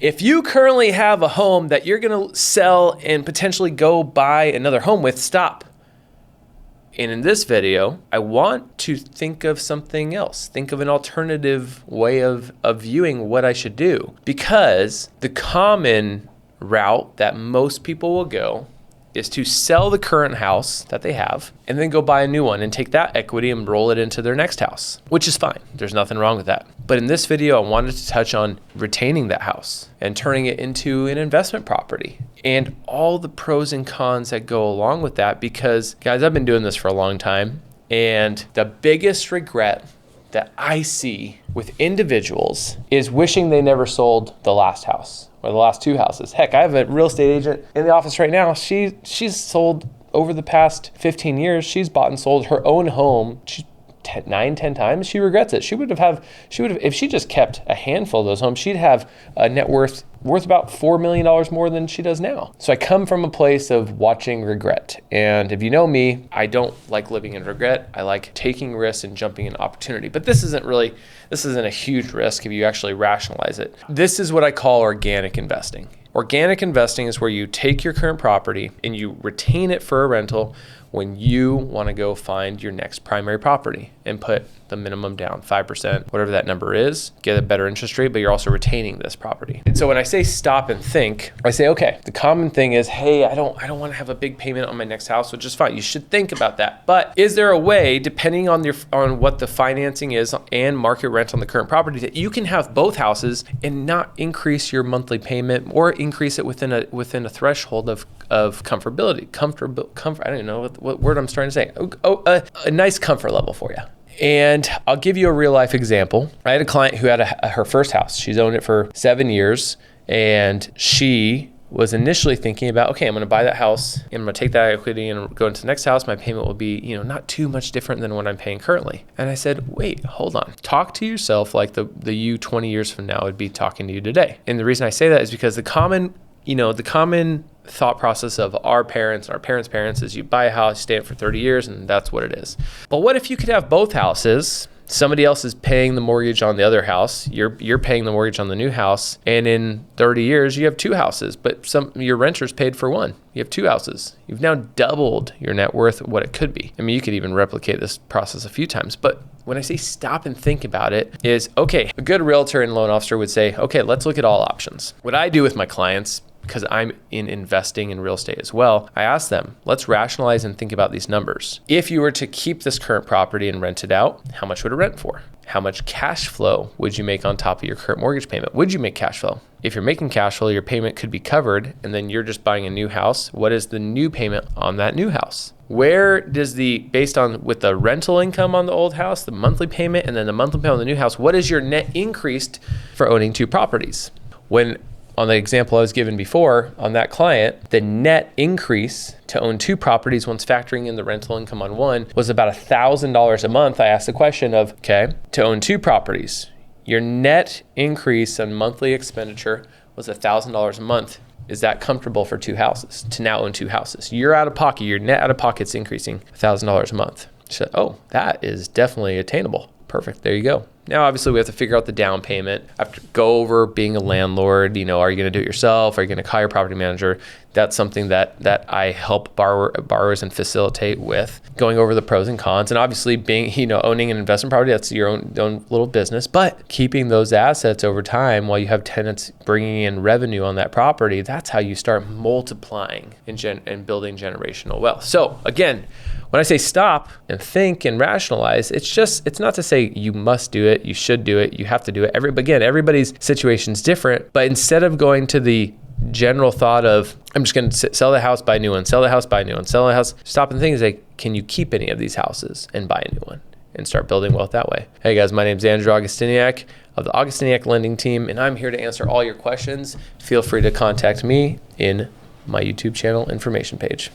If you currently have a home that you're going to sell and potentially go buy another home with, stop. And in this video, I want to think of something else. Think of an alternative way of viewing what I should do. Because the common route that most people will go is to sell the current house that they have and then go buy a new one and take that equity and roll it into their next house, which is fine. There's nothing wrong with that. But in this video, I wanted to touch on retaining that house and turning it into an investment property and all the pros and cons that go along with that. Because guys, I've been doing this for a long time, and the biggest regret that I see with individuals is wishing they never sold the last house or the last two houses. Heck, I have a real estate agent in the office right now. She's sold over the past 15 years. She's bought and sold her own home. She's 10 times. She regrets it. She would have, if she just kept a handful of those homes, she'd have a net worth about $4 million more than she does now. So I come from a place of watching regret. And if you know me, I don't like living in regret. I like taking risks and jumping in opportunity. But this isn't a huge risk if you actually rationalize it. This is what I call organic investing. Organic investing is where you take your current property and you retain it for a rental when you want to go find your next primary property and put the minimum down, 5%, whatever that number is, get a better interest rate, but you're also retaining this property. And so when I say stop and think, I say, okay, the common thing is, hey, I don't want to have a big payment on my next house, which is fine. You should think about that. But is there a way, depending on what the financing is and market rent on the current property, that you can have both houses and not increase your monthly payment or increase it within a threshold of comfortability, comfort. I don't know what word I'm trying to say. A nice comfort level for you. And I'll give you a real life example. I had a client who had her first house. She's owned it for 7 years, and she was initially thinking about, okay, I'm going to buy that house and I'm going to take that equity and go into the next house. My payment will be, not too much different than what I'm paying currently. And I said, wait, hold on. Talk to yourself like the you 20 years from now would be talking to you today. And the reason I say that is because the common thought process of our parents is you buy a house, you stay in it for 30 years, and that's what it is. But what if you could have both houses? Somebody else is paying the mortgage on the other house. You're paying the mortgage on the new house. And in 30 years, you have two houses, but your renters paid for one. You have two houses. You've now doubled your net worth, what it could be. I mean, you could even replicate this process a few times. But when I say stop and think about it is, okay, a good realtor and loan officer would say, okay, let's look at all options. What I do with my clients, because I'm in investing in real estate as well, I ask them, let's rationalize and think about these numbers. If you were to keep this current property and rent it out, how much would it rent for? How much cash flow would you make on top of your current mortgage payment? Would you make cash flow? If you're making cash flow, your payment could be covered, and then you're just buying a new house. What is the new payment on that new house? Where does based on with the rental income on the old house, the monthly payment, and then the monthly payment on the new house, what is your net increased for owning two properties? On the example I was given before, on that client, the net increase to own two properties once factoring in the rental income on one was about $1,000 a month. I asked the question of, okay, to own two properties, your net increase on monthly expenditure was $1,000 a month. Is that comfortable for two houses, to now own two houses? You're out of pocket, your net out of pocket's increasing $1,000 a month. She said, oh, that is definitely attainable. Perfect, there you go. Now, obviously, we have to figure out the down payment. I have to go over being a landlord. Are you going to do it yourself? Are you going to hire a property manager? That's something that I help borrowers and facilitate with, going over the pros and cons. And obviously, being owning an investment property, that's your own little business. But keeping those assets over time while you have tenants bringing in revenue on that property, that's how you start multiplying and building generational wealth. So again, when I say stop and think and rationalize, it's not to say you must do it, you should do it, you have to do it. Everybody's situation is different, but instead of going to the general thought of, I'm just going to sell the house, buy a new one, sell the house, buy a new one, sell the house, stop and think and say, can you keep any of these houses and buy a new one and start building wealth that way? Hey guys, my name is Andrew Augustiniak of the Augustiniak Lending Team, and I'm here to answer all your questions. Feel free to contact me in my YouTube channel information page.